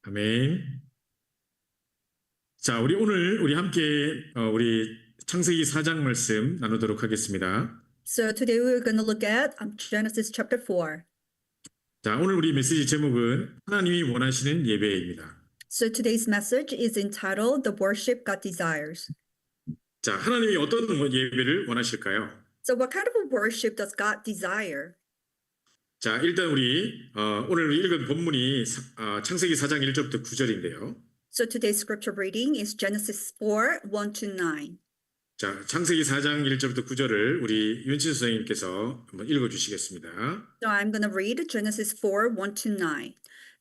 아멘. 자, 우리 함께 우리 창세기 4장 말씀 나누도록 하겠습니다. So today we're going to look at Genesis chapter 4. 자, 오늘 우리 메시지 제목은 하나님이 원하시는 예배입니다. So today's message is entitled The Worship God Desires. 자, 하나님이 어떤 예배를 원하실까요? So what kind of a worship does God desire? 자, 일단 우리 오늘 읽은 본문이 창세기 4장 1절부터 9절인데요. So today's scripture reading is Genesis 4, 1 to 9. 자, 창세기 4장 1절부터 9절을 우리 윤친 선생님께서 한번 읽어주시겠습니다. So I'm going to read Genesis 4, 1 to 9.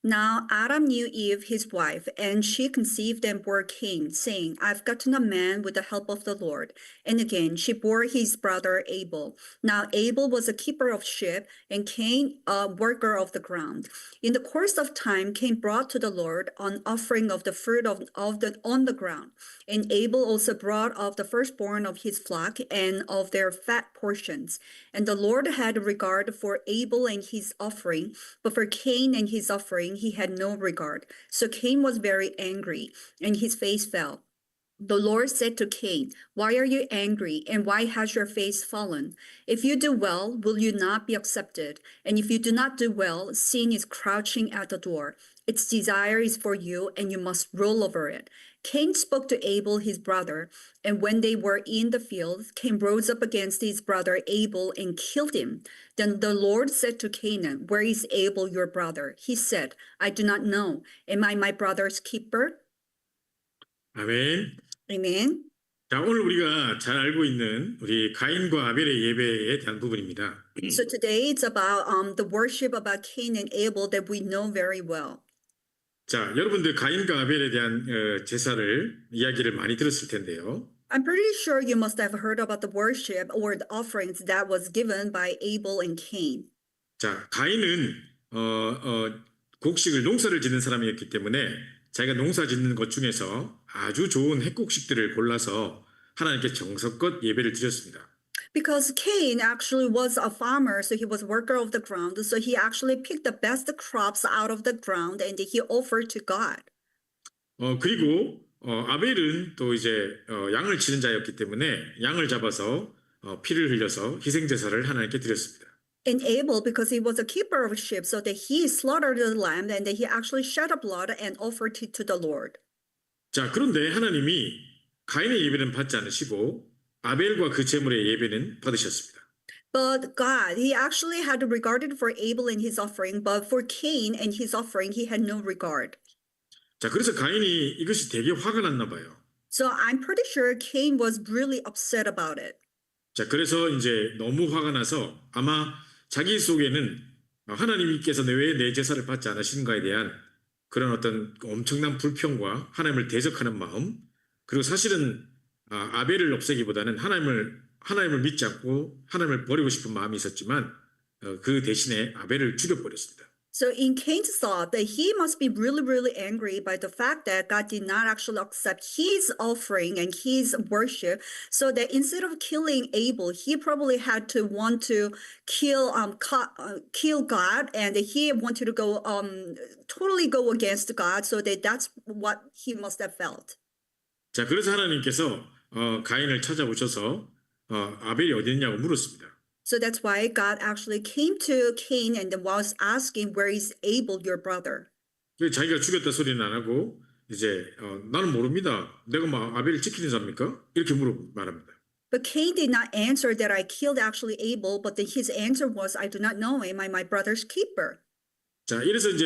Now Adam knew Eve, his wife, and she conceived and bore Cain, saying, I've gotten a man with the help of the Lord. And again, she bore his brother Abel. Now Abel was a keeper of sheep, and Cain a worker of the ground. In the course of time, Cain brought to the Lord an offering of the fruit on the ground. And Abel also brought of the firstborn of his flock and of their fat portions. And the Lord had regard for Abel and his offering, but for Cain and his offering he had no regard. So Cain was very angry, and his face fell. The Lord said to Cain, Why are you angry, and why has your face fallen? If you do well, will you not be accepted? And if you do not do well, sin is crouching at the door. Its desire is for you, and you must rule over it. Cain spoke to Abel, his brother, and when they were in the field, Cain rose up against his brother Abel and killed him. Then the Lord said to Cain, Where is Abel, your brother? He said, I do not know. Am I my brother's keeper? 아멘. Amen. 자, 오늘 우리가 잘 알고 있는 우리 가인과 아벨의 예배에 대한 부분입니다. So today it's about the worship about Cain and Abel that we know very well. 자, 여러분들 가인과 아벨에 대한 제사를 이야기를 많이 들었을 텐데요. I'm pretty sure you must have heard about the worship or the offerings that was given by Abel and Cain. 자, 가인은 곡식을 농사를 짓는 사람이었기 때문에 자기가 농사 짓는 것 중에서 아주 좋은 핵곡식들을 골라서 하나님께 정성껏 예배를 드렸습니다. Because Cain actually was a farmer, so he was a worker of the ground. So he actually picked the best crops out of the ground and he offered to God. 그리고 아벨은 또 이제 양을 치는 자였기 때문에 양을 잡아서 피를 흘려서 희생 제사를 하나님께 드렸습니다. And Abel, because he was a keeper of sheep, so that he slaughtered the lamb and that he actually shed a blood and offered it to the Lord. 자, 그런데 하나님이 가인의 예배는 받지 않으시고 아벨과 그 제물의 예배는 받으셨습니다. But God, he actually had regarded for Abel and his offering, but for Cain and his offering, he had no regard. 자, 그래서 가인이 이것이 되게 화가 났나 봐요. So I'm pretty sure Cain was really upset about it. 자, 그래서 이제 너무 화가 나서 아마 자기 속에는 하나님께서 왜 내 제사를 받지 않으시는가에 대한 그런 어떤 엄청난 불평과 하나님을 대적하는 마음, 그리고 사실은 아벨을 없애기보다는 하나님을 믿지 않고 하나님을 버리고 싶은 마음이 있었지만 그 대신에 아벨을 죽여버렸습니다. So in Cain's thought that he must be really, really angry by the fact that God did not actually accept his offering and his worship. So that instead of killing Abel, he probably had to want to kill God, and he wanted to go totally go against God. So that's what he must have felt. 자, 그래서 하나님께서 가인을 찾아오셔서 아벨이 어디 있냐고 물었습니다. So that's why God actually came to Cain and was asking, Where is Abel, your brother? 자기가 죽였다 소리는 안 하고 이제 나는 모릅니다. 내가 뭐 아벨을 지키는 자입니까? 이렇게 말합니다. But Cain did not answer that I killed actually Abel, but his answer was, I do not know. Am I my brother's keeper? 자, 이래서 이제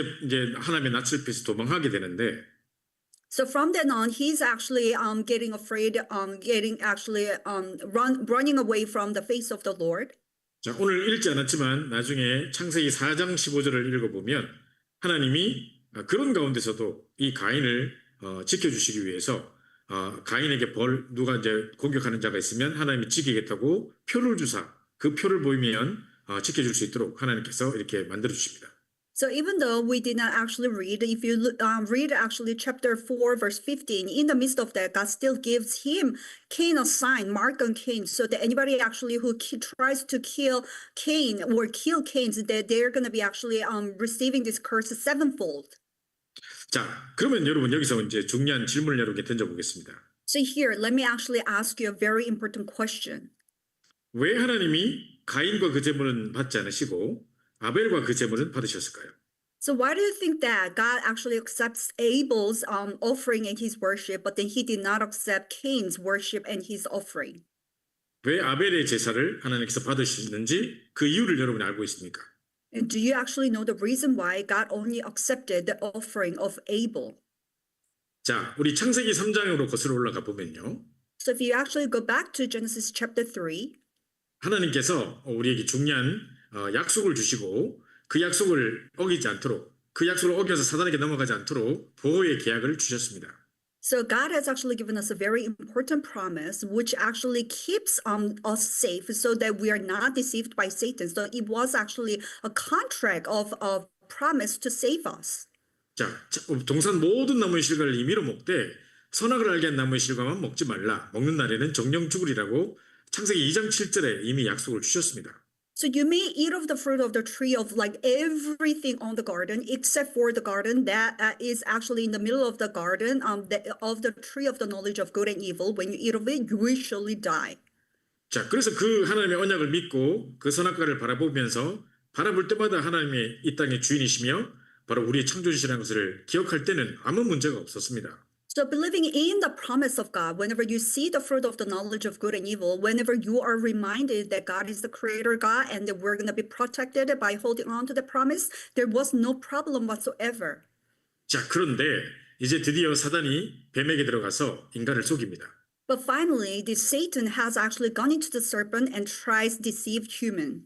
하나님의 낯을 피해서 도망하게 되는데. So from then on, he's actually getting afraid, running away from the face of the Lord. 자, 오늘 읽지 않았지만 나중에 창세기 4장 15절을 읽어보면 하나님이 그런 가운데서도 이 가인을 지켜주시기 위해서 가인에게 누가 이제 공격하는 자가 있으면 하나님이 지키겠다고 표를 주사 그 표를 보이면 지켜줄 수 있도록 하나님께서 이렇게 만들어 주십니다. So even though we did not actually read, if you read actually chapter 4, verse 15, in the midst of that, God still gives Cain a sign, mark on Cain, so that anybody actually who tries to kill Cain or kill Cain, that they're going to be actually receiving this curse sevenfold. 자, 그러면 여러분 여기서 이제 중요한 질문을 여러분께 던져보겠습니다. So here, let me actually ask you a very important question. 왜 하나님이 가인과 그 제물은 받지 않으시고 아벨과 그 제물은 받으셨을까요? So why do you think that God actually accepts Abel's offering and his worship, but then he did not accept Cain's worship and his offering? 왜 아벨의 제사를 하나님께서 받으시는지 그 이유를 여러분이 알고 있습니까? And do you actually know the reason why God only accepted the offering of Abel? 자, 우리 창세기 3장으로 거슬러 올라가 보면요. So if you actually go back to Genesis chapter 3, 하나님께서 우리에게 중요한 약속을 주시고 그 약속을 어기지 않도록 그 약속을 어겨서 사단에게 넘어가지 않도록 보호의 계약을 주셨습니다. so God has actually given us a very important promise, which actually keeps us safe so that we are not deceived by Satan. So it was actually a contract of promise to save us. 자, 동산 모든 나무의 실과를 임의로 먹되 선악을 알게 한 나무의 실과만 먹지 말라. 먹는 날에는 정령 죽으리라고 창세기 2장 7절에 이미 약속을 주셨습니다. So you may eat of the fruit of the tree of like everything on the garden, except for the garden that is actually in the middle of the garden, of the tree of the knowledge of good and evil. When you eat of it, you will surely die. 자, 그래서 그 하나님의 언약을 믿고 그 선악과를 바라보면서 바라볼 때마다 하나님의 이 땅의 주인이시며 바로 우리의 창조주시라는 것을 기억할 때는 아무 문제가 없었습니다. So believing in the promise of God, whenever you see the fruit of the knowledge of good and evil, whenever you are reminded that God is the creator God and that we're going to be protected by holding on to the promise, there was no problem whatsoever. 자, 그런데 이제 드디어 사단이 뱀에게 들어가서 인간을 속입니다. But finally, the Satan has actually gone into the serpent and tries to deceive human.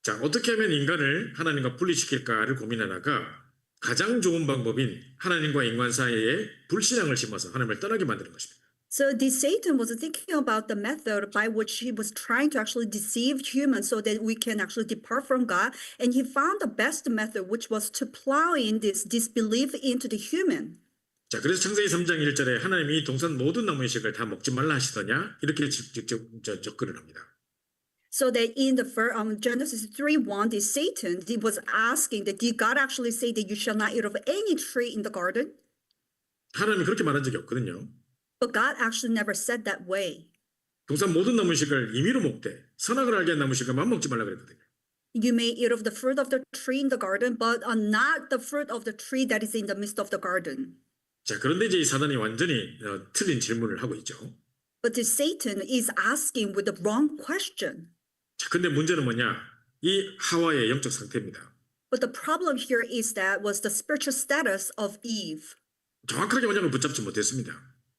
자, 어떻게 하면 인간을 하나님과 분리시킬까를 고민하다가 가장 좋은 방법인 하나님과 인간 사이에 불신앙을 심어서 하나님을 떠나게 만드는 것입니다. So the Satan was thinking about the method by which he was trying to actually deceive humans so that we can actually depart from God. And he found the best method, which was to plow in this disbelief into the human. 자, 그래서 창세기 3장 1절에 하나님이 동산 모든 나무의 식을 다 먹지 말라 하시더냐 이렇게 직접 접근을 합니다. So that in the Genesis 3:1, the Satan was asking that did God actually say that you shall not eat of any tree in the garden? 하나님이 그렇게 말한 적이 없거든요. But God actually never said that way. 동산 모든 나무의 식을 임의로 먹되 선악을 알게 한 나무의 식을만 먹지 말라 그랬거든요. You may eat of the fruit of the tree in the garden, but not the fruit of the tree that is in the midst of the garden. 자, 그런데 이제 이 사단이 완전히 틀린 질문을 하고 있죠. But the Satan is asking with the wrong question. 자, 근데 문제는 뭐냐? 이 하와의 영적 상태입니다. But the problem here is that was the spiritual status of Eve. 정확하게 언약을 붙잡지 못했습니다.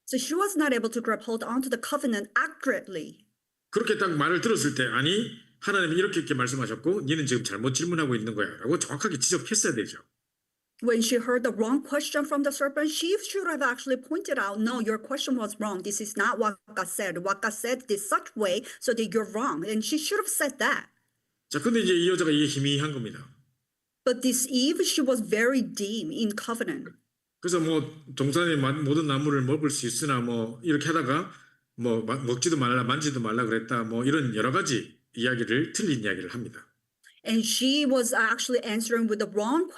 So she was not able to grab hold onto the covenant accurately. 그렇게 딱 말을 들었을 때 아니 하나님이 이렇게 말씀하셨고 니는 지금 잘못 질문하고 있는 거야 라고 정확하게 지적했어야 되죠. When she heard the wrong question from the serpent, she should have actually pointed out, no, your question was wrong. This is not what God said. What God said this such way so that you're wrong. And she should have said that. 자, 근데 이제 이 여자가 이게 희미한 겁니다. But this Eve, she was very dim in covenant. 그래서 뭐 동산의 모든 나무를 먹을 수 있으나 뭐 이렇게 하다가 뭐 먹지도 말라 만지도 말라 그랬다 뭐 이런 여러 가지 이야기를 틀린 이야기를 합니다. And she was actually answering with the wrong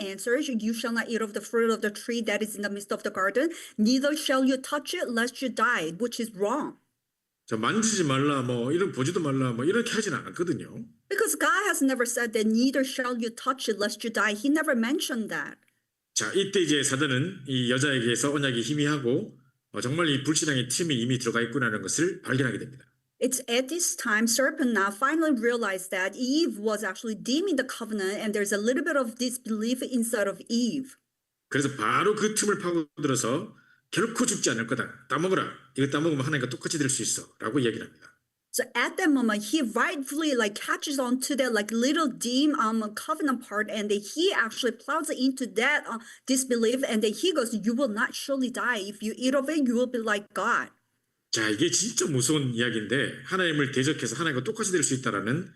answers. You shall not eat of the fruit of the tree that is in the midst of the garden. Neither shall you touch it lest you die, which is wrong. 자, 만지지 말라 뭐 이런 보지도 말라 뭐 이렇게 하지는 않거든요. Because God has never said that neither shall you touch it lest you die. He never mentioned that. 자, 이때 이제 사단은 이 여자에게서 언약이 희미하고 정말 이 불신앙의 틈이 이미 들어가 있구나라는 것을 발견하게 됩니다. It's at this time serpent now finally realized that Eve was actually dim in the covenant and there's a little bit of disbelief inside of Eve. 그래서 바로 그 틈을 파고들어서 결코 죽지 않을 거다. 따먹어라. 이거 따먹으면 하나님과 똑같이 될 수 있어. 라고 이야기를 합니다. So at that moment, he rightfully catches on to that little dim covenant part, and that he actually plows into that disbelief, and that he goes, "You will not surely die. If you eat of it, you will be like God." 자, 이게 진짜 무서운 이야기인데 하나님을 대적해서 하나님과 똑같이 될 수 있다라는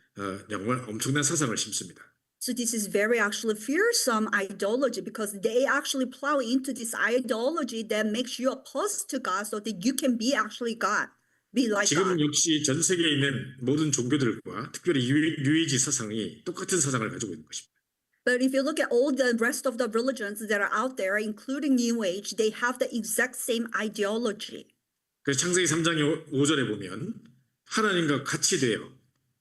정말 엄청난 사상을 심습니다. So this is very actually fearsome ideology because they actually plow into this ideology that makes you opposed to God, so that you can be actually God. Be like 지금은 God. 역시 전 세계에 있는 모든 종교들과 특별히 유해지 사상이 똑같은 사상을 가지고 있는 것입니다. But if you look at all the rest of the religions that are out there, including New Age, they have the exact same ideology. 그래서 창세기 3장 5절에 보면 하나님과 같이 되어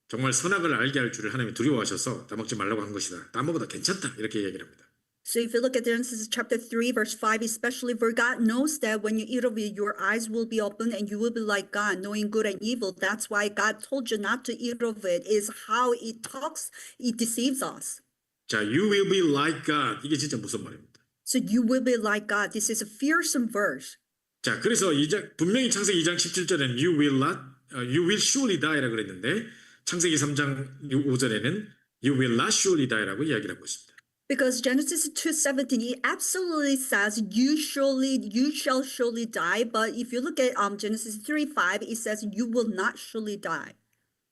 정말 선악을 알게 할 줄을 하나님이 두려워하셔서 따먹지 말라고 한 것이다. 따먹어도 괜찮다. 이렇게 얘기를 합니다. So if you look at Genesis chapter 3, verse 5, especially where God knows that when you eat of it, your eyes will be open and you will be like God, knowing good and evil. That's why God told you not to eat of it, is how it talks, it deceives us. 자, you will be like God. 이게 진짜 무슨 말입니다. So you will be like God. This is a fearsome verse. 자, 그래서 분명히 창세기 2장 17절에는 you will not, you will surely die라고 그랬는데 창세기 3장 5절에는 you will not surely die라고 이야기를 하고 있습니다. Because Genesis 2:17, it absolutely says you shall surely die. But if you look at Genesis 3:5, it says you will not surely die.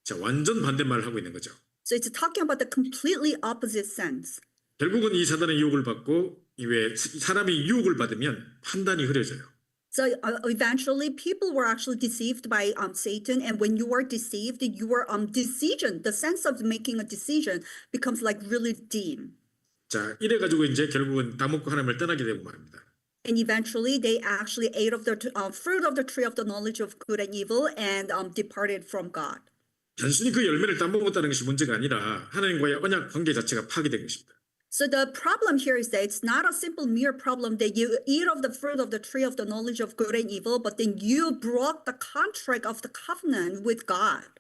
자, 완전 반대말을 하고 있는 거죠. So it's talking about the completely opposite sense. 결국은 이 사단의 유혹을 받고 이외에 사람이 유혹을 받으면 판단이 흐려져요. So eventually, people were actually deceived by Satan, and when you are deceived, your decision, the sense of making a decision, becomes like really dim. 자, 이래 가지고 이제 결국은 따먹고 하나님을 떠나게 되고 말입니다. And eventually, they actually ate of the fruit of the tree of the knowledge of good and evil, and departed from God. 단순히 그 열매를 따먹었다는 것이 문제가 아니라 하나님과의 언약 관계 자체가 파괴된 것입니다. So the problem here is that it's not a simple mere problem that you eat of the fruit of the tree of the knowledge of good and evil, but then you broke the contract of the covenant with God.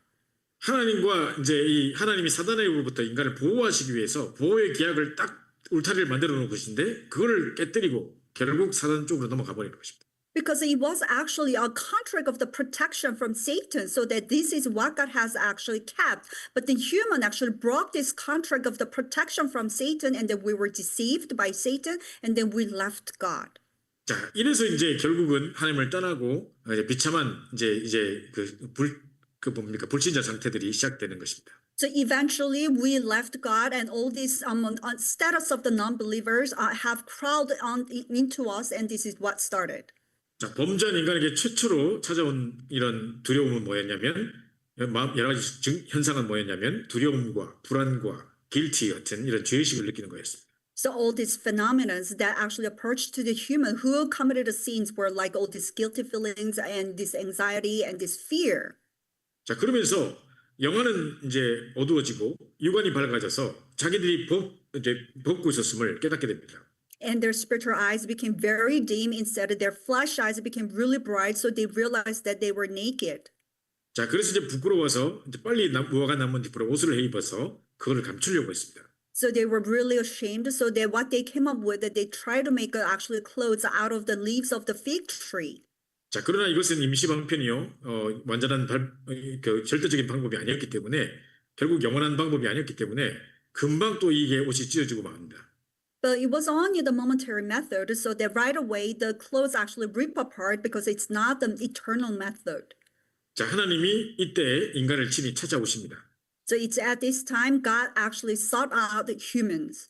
하나님과 이제 이 하나님이 사단으로부터 인간을 보호하시기 위해서 보호의 계약을 딱 울타리를 만들어 놓은 것인데 그거를 깨뜨리고 결국 사단 쪽으로 넘어가 버리는 것입니다. Because it was actually a contract of the protection from Satan, so that this is what God has actually kept. But the human actually broke this contract of the protection from Satan, and then we were deceived by Satan, and then we left God. 자, 이래서 이제 결국은 하나님을 떠나고 이제 비참한 이제 뭡니까 불신자 상태들이 시작되는 것입니다. So eventually we left God, and all this status of the non-believers have crowded into us, and this is what started. 자, 범죄한 인간에게 최초로 찾아온 이런 두려움은 뭐였냐면 여러 가지 현상은 뭐였냐면 두려움과 불안과 guilty 같은 이런 죄의식을 느끼는 거였습니다. So all these phenomena that actually approached to the human who committed the sins were like all these guilty feelings and this anxiety and this fear. 자, 그러면서 영안은 이제 어두워지고 육안이 밝아져서 자기들이 벗고 있었음을 깨닫게 됩니다. And their spiritual eyes became very dim. Instead, their flesh eyes became really bright. So they realized that they were naked. 자, 그래서 이제 부끄러워서 이제 빨리 무화과 나무 잎으로 옷을 해 입어서 그거를 감추려고 했습니다. So they were really ashamed. So that what they came up with, that they tried to make actually clothes out of the leaves of the fig tree. 자, 그러나 이것은 임시 방편이요, 완전한 절대적인 방법이 아니었기 때문에 결국 영원한 방법이 아니었기 때문에 금방 또 이게 옷이 찢어지고 맙니다. But it was only the momentary method, so that right away the clothes actually rip apart because it's not the eternal method. 자, 하나님이 이때 인간을 친히 찾아오십니다. So it's at this time God actually sought out humans.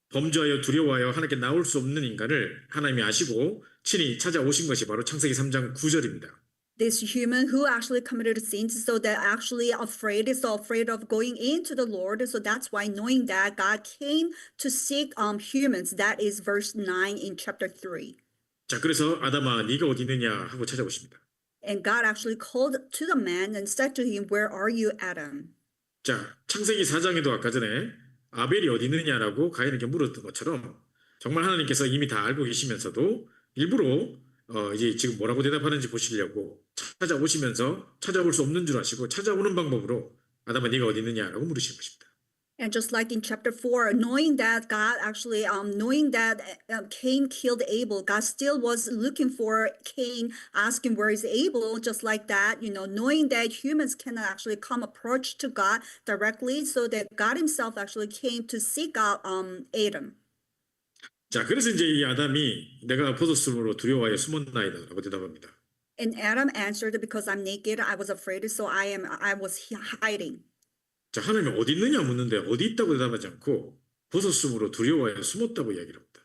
범죄하여 두려워하여 하나님께 나올 수 없는 인간을 하나님이 아시고 친히 찾아오신 것이 바로 창세기 3장 9절입니다. This human who actually committed sins, so they're actually afraid of going into the Lord. So that's why knowing that God came to seek humans. That is verse 9 in chapter 3. 자, 그래서 아담아 네가 어디 있느냐 하고 찾아오십니다. And God actually called to the man and said to him, "Where are you, Adam?" 자, 창세기 4장에도 아까 전에 아벨이 어디 있느냐라고 가인에게 물었던 것처럼 정말 하나님께서 이미 다 알고 계시면서도 일부러 이제 지금 뭐라고 대답하는지 보시려고 찾아오시면서 찾아올 수 없는 줄 아시고 찾아오는 방법으로 아담아 네가 어디 있느냐라고 물으시는 것입니다. And just like in chapter 4, knowing that God actually, knowing that Cain killed Abel, God still was looking for Cain, asking where is Abel, just like that, knowing that humans cannot actually come approach to God directly, so that God himself actually came to seek out Adam. 자, 그래서 이제 이 아담이 내가 벗었으므로 두려워하여 숨었나이다라고 대답합니다. And Adam answered, because I'm naked, I was afraid, so I was hiding. 자, 하나님이 어디 있느냐 묻는데 어디 있다고 대답하지 않고 벗었으므로 두려워하여 숨었다고 이야기를 합니다.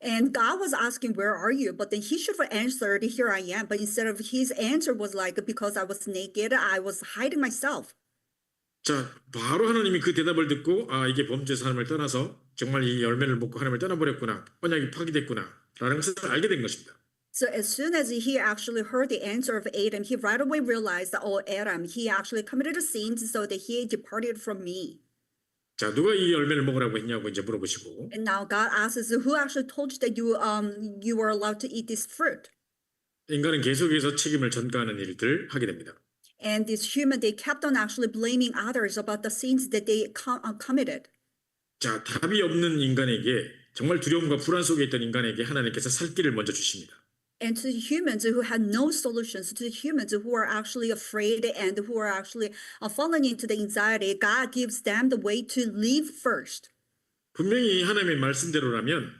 And God was asking, where are you? But then he should have answered, here I am. But instead of his answer was like, because I was naked, I was hiding myself. 자, 바로 하나님이 그 대답을 듣고 아, 이게 범죄에서 하나님을 떠나서 정말 이 열매를 먹고 하나님을 떠나버렸구나. 언약이 파기됐구나. 라는 것을 알게 된 것입니다. So as soon as he actually heard the answer of Adam, he right away realized that, oh, Adam, he actually committed a sin so that he departed from me. 자, 누가 이 열매를 먹으라고 했냐고 이제 물어보시고 And now God asks, who actually told you that you were allowed to eat this fruit? 인간은 계속해서 책임을 전가하는 일들을 하게 됩니다. And this human, they kept on actually blaming others about the sins that they committed. 자, 답이 없는 인간에게 정말 두려움과 불안 속에 있던 인간에게 하나님께서 살 길을 먼저 주십니다. And to the humans who had no solutions, to the humans who are actually afraid and who are actually falling into the anxiety, God gives them the way to live first. 분명히 하나님의 말씀대로라면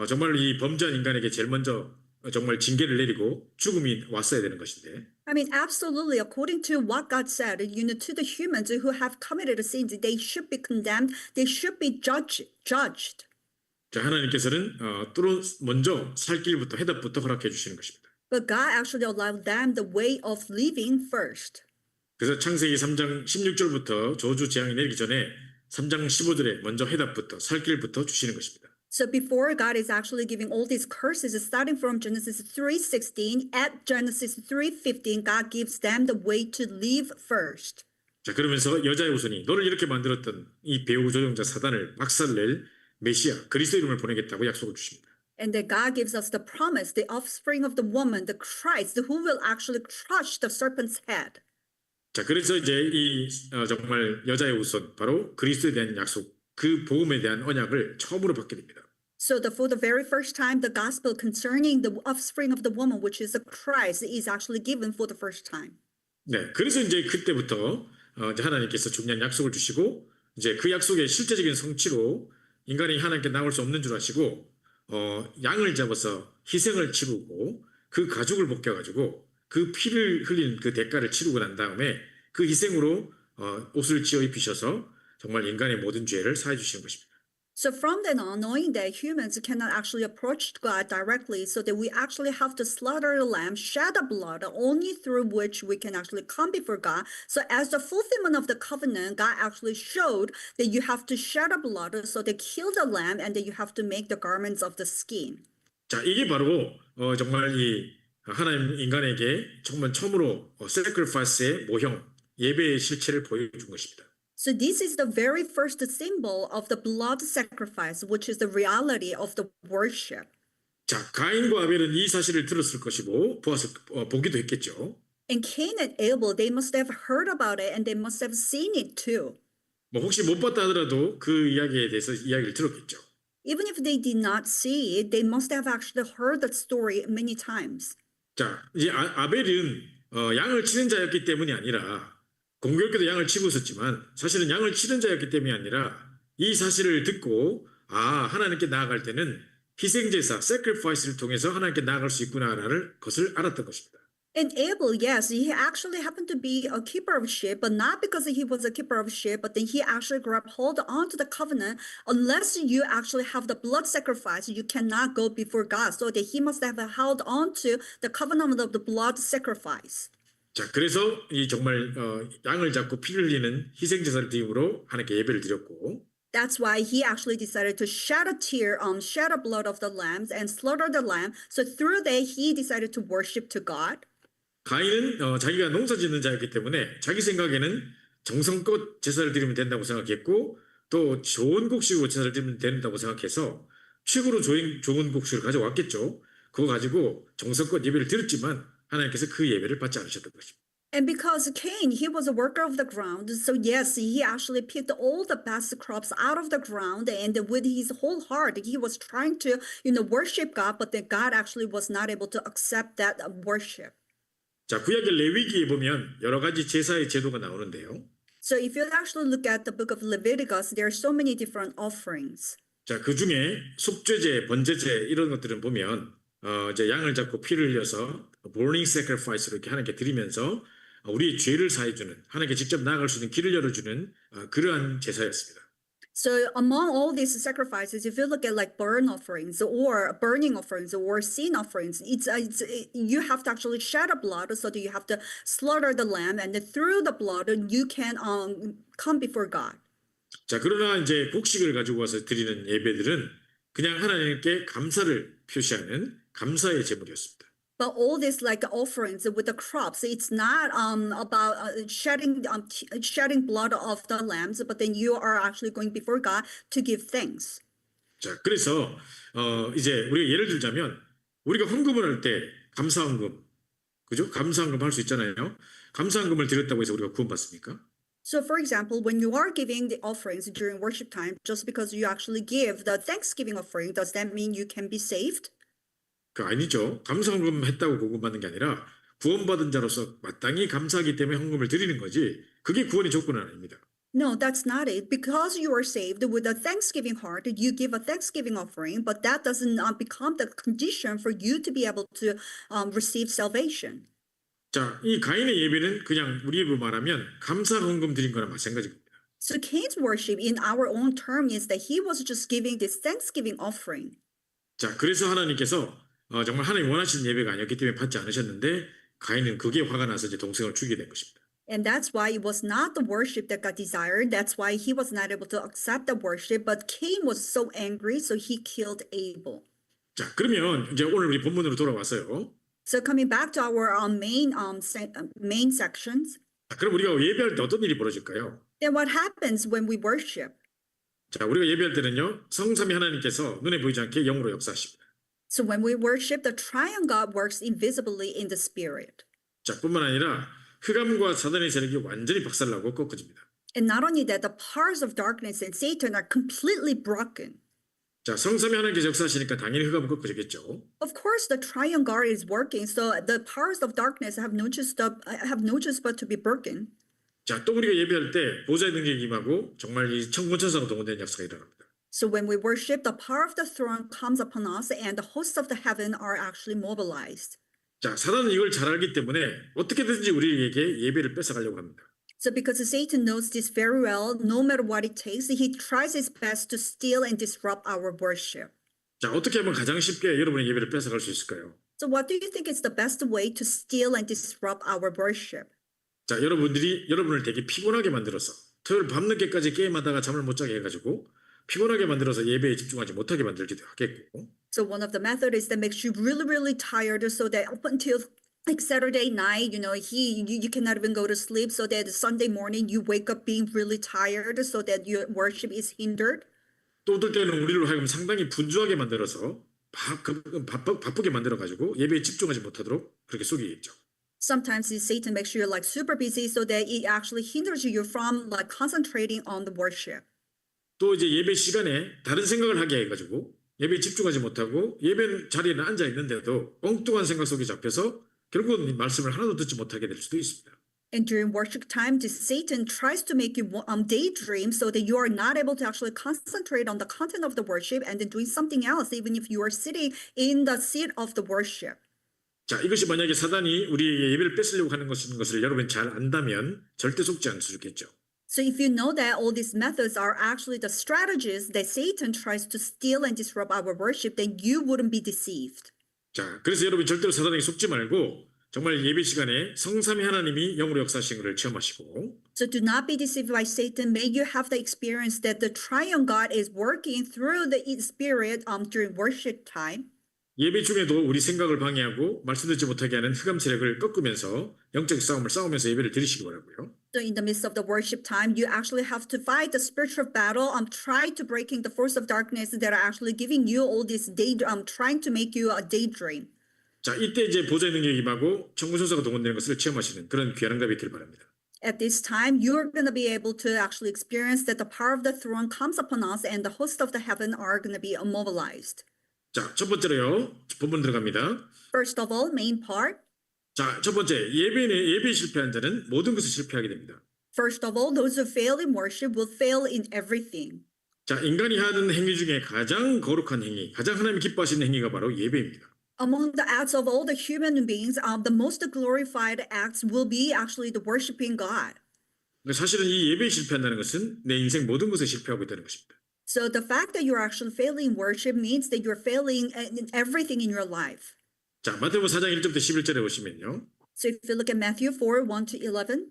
정말 이 범죄한 인간에게 제일 먼저 정말 징계를 내리고 죽음이 왔어야 되는 것인데 I mean, absolutely, according to what God said, to the humans who have committed sins, they should be condemned, they should be judged. 자, 하나님께서는 먼저 살 길부터 해답부터 허락해 주시는 것입니다. But God actually allowed them the way of living first. 그래서 창세기 3장 16절부터 저주 재앙이 내리기 전에 3장 15절에 먼저 해답부터 살 길부터 주시는 것입니다. So before God is actually giving all these curses, starting from Genesis 3:16, at Genesis 3:15, God gives them the way to live first. 자, 그러면서 여자의 후손이 너를 이렇게 만들었던 이 배후 조종자 사단을 박살낼 메시아 그리스도 이름을 보내겠다고 약속을 주십니다. And that God gives us the promise, the offspring of the woman, the Christ, who will actually crush the serpent's head. 자, 그래서 이제 이 정말 여자의 후손 바로 그리스도에 대한 약속, 그 복음에 대한 언약을 처음으로 받게 됩니다. So for the very first time, the gospel concerning the offspring of the woman, which is the Christ, is actually given for the first time. 네, 그래서 이제 그때부터 이제 하나님께서 중요한 약속을 주시고 이제 그 약속의 실제적인 성취로 인간이 하나님께 나올 수 없는 줄 아시고 양을 잡아서 희생을 치르고 그 가죽을 벗겨가지고 그 피를 흘린 그 대가를 치르고 난 다음에 그 희생으로 옷을 지어 입히셔서 정말 인간의 모든 죄를 사해 주시는 것입니다. So from then on, knowing that humans cannot actually approach God directly, so that we actually have to slaughter the lamb, shed the blood, only through which we can actually come before God. So as the fulfillment of the covenant, God actually showed that you have to shed the blood, so they kill the lamb, and that you have to make the garments of the skin. 자, 이게 바로 정말 이 하나님 인간에게 정말 처음으로 sacrifice의 모형, 예배의 실체를 보여준 것입니다. So this is the very first symbol of the blood sacrifice, which is the reality of the worship. 자, 가인과 아벨은 이 사실을 들었을 것이고 보기도 했겠죠. And Cain and Abel, they must have heard about it and they must have seen it too. 뭐 혹시 못 봤다 하더라도 그 이야기에 대해서 이야기를 들었겠죠. Even if they did not see it, they must have actually heard that story many times. 자, 이제 아벨은 양을 치는 자였기 때문이 아니라 공교롭게도 양을 치고 있었지만 사실은 양을 치는 자였기 때문이 아니라 이 사실을 듣고 하나님께 나아갈 때는 희생제사, sacrifice를 통해서 하나님께 나아갈 수 있구나라는 것을 알았던 것입니다. And Abel, yes, he actually happened to be a keeper of sheep, but not because he was a keeper of sheep, but then he actually grabbed hold onto the covenant. Unless you actually have the blood sacrifice, you cannot go before God. So that he must have held onto the covenant of the blood sacrifice. 자, 그래서 이 정말 양을 잡고 피를 흘리는 희생제사를 드림으로 하나님께 예배를 드렸고 That's why he actually decided to shed a blood of the lambs and slaughter the lamb. So through that, he decided to worship to God. 가인은 자기가 농사 짓는 자였기 때문에 자기 생각에는 정성껏 제사를 드리면 된다고 생각했고 또 좋은 곡식으로 제사를 드리면 된다고 생각해서 최고로 좋은 곡식을 가져왔겠죠. 그거 가지고 정성껏 예배를 드렸지만 하나님께서 그 예배를 받지 않으셨던 것입니다. And because Cain, he was a worker of the ground, so yes, he actually picked all the best crops out of the ground, and with his whole heart, he was trying to, worship God, but then God actually was not able to accept that worship. 자, 구약의 레위기에 보면 여러 가지 제사의 제도가 나오는데요. So if you actually look at the book of Leviticus, there are so many different offerings. 자, 그 중에 속죄제, 번제제 이런 것들은 보면 이제 양을 잡고 피를 흘려서 burning sacrifice로 이렇게 하나님께 드리면서 우리의 죄를 사해주는 하나님께 직접 나아갈 수 있는 길을 열어주는 그러한 제사였습니다. So among all these sacrifices, if you look at like burnt offerings or burning offerings or sin offerings, you have to actually shed a blood, so that you have to slaughter the lamb, and then through the blood you can come before God. 자, 그러나 이제 곡식을 가지고 와서 드리는 예배들은 그냥 하나님께 감사를 표시하는 감사의 제물이었습니다. But all this like offerings with the crops, it's not about shedding blood of the lambs, but then you are actually going before God to give thanks. 자, 그래서 이제 우리가 예를 들자면 우리가 헌금을 할 때 감사헌금, 그죠? 감사헌금 할 수 있잖아요. 감사헌금을 드렸다고 해서 우리가 구원받습니까? So for example, when you are giving the offerings during worship time, just because you actually give the Thanksgiving offering, does that mean you can be saved? 그 아니죠. 감사헌금 했다고 구원받는 게 아니라 구원받은 자로서 마땅히 감사하기 때문에 헌금을 드리는 거지. 그게 구원의 조건은 아닙니다. No, that's not it. Because you are saved with a thanksgiving heart, you give a thanksgiving offering, but that doesn't become the condition for you to be able to receive salvation. 자, 이 가인의 예배는 그냥 우리 입으로 말하면 감사 헌금 드린 거나 마찬가지입니다. So Cain's worship in our own term is that he was just giving this thanksgiving offering. 자, 그래서 하나님께서 정말 하나님 원하시는 예배가 아니었기 때문에 받지 않으셨는데 가인은 그게 화가 나서 이제 동생을 죽이게 된 것입니다. And that's why it was not the worship that God desired. That's why he was not able to accept the worship. But Cain was so angry, so he killed Abel. 자, 그러면 이제 오늘 우리 본문으로 돌아와서요. So coming back to our main sections, 자, 그럼 우리가 예배할 때 어떤 일이 벌어질까요? then what happens when we worship? 자, 우리가 예배할 때는요. 성삼위 하나님께서 눈에 보이지 않게 영으로 역사하십니다. So when we worship, the triune God works invisibly in the spirit. 자, 뿐만 아니라 흑암과 사단의 세력이 완전히 박살나고 꺾어집니다. And not only that, the powers of darkness and Satan are completely broken. 자, 성삼위 하나님께서 역사하시니까 당연히 흑암은 꺾어지겠죠. Of course, the triune God is working, so the powers of darkness have no choice but to be broken. 자, 또 우리가 예배할 때 보좌의 능력이 임하고 정말 이 천군천사가 동원되는 역사가 일어납니다. So when we worship, the power of the throne comes upon us, and the hosts of the heaven are actually mobilized. 자, 사단은 이걸 잘 알기 때문에 어떻게든지 우리에게 예배를 뺏어가려고 합니다. So because Satan knows this very well, no matter what it takes, he tries his best to steal and disrupt our worship. 자, 어떻게 하면 가장 쉽게 여러분의 예배를 뺏어갈 수 있을까요? So what do you think is the best way to steal and disrupt our worship? 자, 여러분을 되게 피곤하게 만들어서 토요일 밤늦게까지 게임하다가 잠을 못 자게 해가지고 피곤하게 만들어서 예배에 집중하지 못하게 만들기도 하겠고. So one of the methods is that makes you really, really tired, so that up until like Saturday night, you cannot even go to sleep, so that Sunday morning you wake up being really tired, so that your worship is hindered. 또 어떨 때는 우리를 하여금 상당히 분주하게 만들어서 바쁘게 만들어가지고 예배에 집중하지 못하도록 그렇게 속이겠죠. Sometimes Satan makes you like super busy, so that it actually hinders you from like concentrating on the worship. 또 이제 예배 시간에 다른 생각을 하게 해가지고 예배에 집중하지 못하고 예배 자리에는 앉아 있는데도 엉뚱한 생각 속에 잡혀서 결국은 말씀을 하나도 듣지 못하게 될 수도 있습니다. And during worship time, this Satan tries to make you daydream, so that you are not able to actually concentrate on the content of the worship and then doing something else, even if you are sitting in the seat of the worship. 자, 이것이 만약에 사단이 우리에게 예배를 뺏으려고 하는 것을 여러분이 잘 안다면 절대 속지 않으시겠죠. So if you know that all these methods are actually the strategies that Satan tries to steal and disrupt our worship, then you wouldn't be deceived. 자, 그래서 여러분 절대로 사단에게 속지 말고 정말 예배 시간에 성삼위 하나님이 영으로 역사하시는 것을 체험하시고. So do not be deceived by Satan. May you have the experience that the triune God is working through the Spirit during worship time. 예배 중에도 우리 생각을 방해하고 말씀 듣지 못하게 하는 흑암 세력을 꺾으면서 영적 싸움을 싸우면서 예배를 드리시기 바라고요. So in the midst of the worship time, you actually have to fight the spiritual battle. Try to breaking the force of darkness that are actually giving you all this trying to make you a daydream. 자, 이때 이제 보좌의 능력이 임하고 천군천사가 동원되는 것을 체험하시는 그런 귀한 응답이 있기를 바랍니다. At this time, you're going to be able to actually experience that the power of the throne comes upon us, and the hosts of the heaven are going to be immobilized. 자, 첫 번째로요. 본문 들어갑니다. First of all, main part. 자, 첫 번째, 예배에 실패한 자는 모든 것을 실패하게 됩니다. First of all, those who fail in worship will fail in everything. 자, 인간이 하는 행위 중에 가장 거룩한 행위, 가장 하나님이 기뻐하시는 행위가 바로 예배입니다. Among the acts of all the human beings, the most glorified acts will be actually the worshiping God. 사실은 이 예배에 실패한다는 것은 내 인생 모든 것에 실패하고 있다는 것입니다. So the fact that you're actually failing in worship means that you're failing in everything in your life. 자, 마태복음 4장 1절부터 11절에 보시면요. So if you look at Matthew 4, 1 to 11,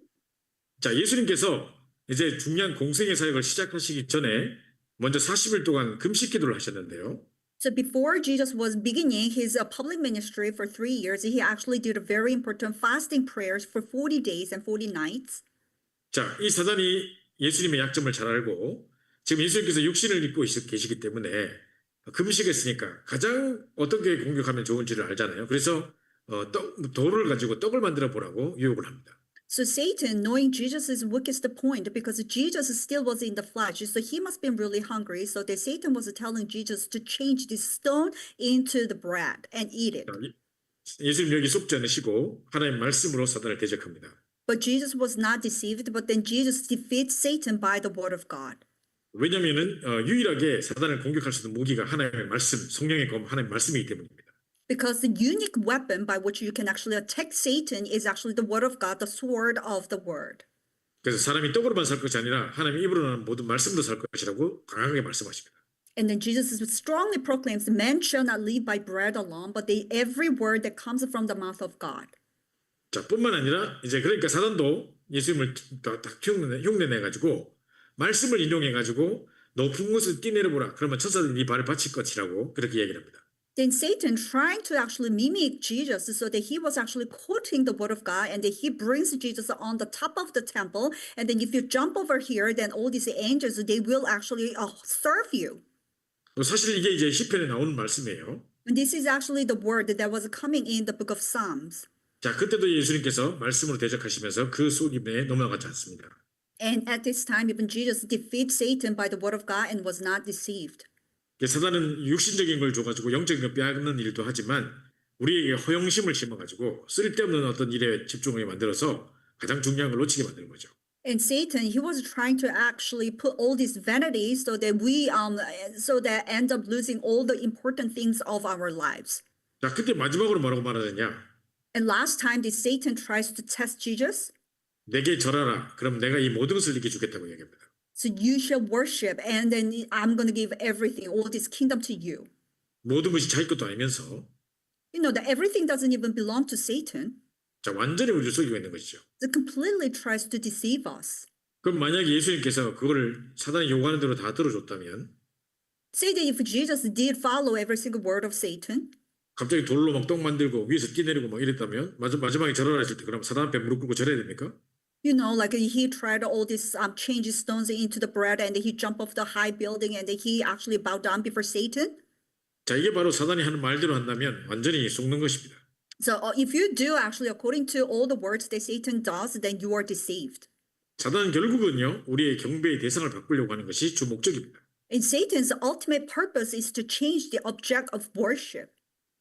자, 예수님께서 이제 중요한 공생의 사역을 시작하시기 전에 먼저 40일 동안 금식 기도를 하셨는데요. so before Jesus was beginning his public ministry for 3 years, he actually did a very important fasting prayers for 40 days and 40 nights. 자, 이 사단이 예수님의 약점을 잘 알고 지금 예수님께서 육신을 입고 계시기 때문에 금식했으니까 가장 어떻게 공격하면 좋은지를 알잖아요. 그래서 돌을 가지고 떡을 만들어 보라고 유혹을 합니다. So Satan, knowing Jesus' weakest point, because Jesus still was in the flesh, so he must be really hungry. So that Satan was telling Jesus to change this stone into the bread and eat it. 자, 예수님 여기 속지 않으시고 하나님 말씀으로 사단을 대적합니다. But Jesus was not deceived, but then Jesus defeats Satan by the word of God. 왜냐하면은 유일하게 사단을 공격할 수 있는 무기가 하나님의 말씀, 성령의 검, 하나님의 말씀이기 때문입니다. Because the unique weapon by which you can actually attack Satan is actually the word of God, the sword of the word. 그래서 사람이 떡으로만 살 것이 아니라 하나님의 입으로 나는 모든 말씀도 살 것이라고 강하게 말씀하십니다. And then Jesus strongly proclaims, "Man shall not live by bread alone, but every word that comes from the mouth of God." 자, 뿐만 아니라 이제 그러니까 사단도 예수님을 딱 흉내내 가지고 말씀을 인용해 가지고 높은 곳을 뛰내려보라. 그러면 천사들이 네 발을 받칠 것이라고 그렇게 얘기를 합니다. Then Satan trying to actually mimic Jesus so that he was actually quoting the word of God and that he brings Jesus on the top of the temple. And then if you jump over here, then all these angels, they will actually serve you. 사실 이게 이제 시편에 나오는 말씀이에요. And this is actually the word that was coming in the book of Psalms. 자, 그때도 예수님께서 말씀으로 대적하시면서 그 속임에 넘어가지 않습니다. And at this time, even Jesus defeated Satan by the word of God and was not deceived. 사단은 육신적인 걸 줘가지고 영적인 걸 빼앗는 일도 하지만 우리에게 허영심을 심어가지고 쓸데없는 어떤 일에 집중하게 만들어서 가장 중요한 걸 놓치게 만드는 거죠. And Satan, he was trying to actually put all these vanities so that we so that end up losing all the important things of our lives. 자, 그때 마지막으로 뭐라고 말하느냐? And last time, did Satan tries to test Jesus? 내게 절하라. 그럼 내가 이 모든 것을 네게 주겠다고 얘기합니다. So you shall worship, and then I'm going to give everything, all this kingdom to you. 모든 것이 자기 것도 아니면서 You know that everything doesn't even belong to Satan. 자, 완전히 우리를 속이고 있는 것이죠. It completely tries to deceive us. 그럼 만약에 예수님께서 그거를 사단이 요구하는 대로 다 들어줬다면 Say that if Jesus did follow every single word of Satan, 갑자기 돌로 막 떡 만들고 위에서 뛰내리고 막 이랬다면 마지막에 절하라 했을 때 그럼 사단 앞에 무릎 꿇고 절해야 됩니까? you know, like he tried all this change stones into the bread, and he jumped off the high building, and he actually bowed down before Satan. 자, 이게 바로 사단이 하는 말대로 한다면 완전히 속는 것입니다. So if you do actually according to all the words that Satan does, then you are deceived. 사단은 결국은요 우리의 경배의 대상을 바꾸려고 하는 것이 주 목적입니다. And Satan's ultimate purpose is to change the object of worship.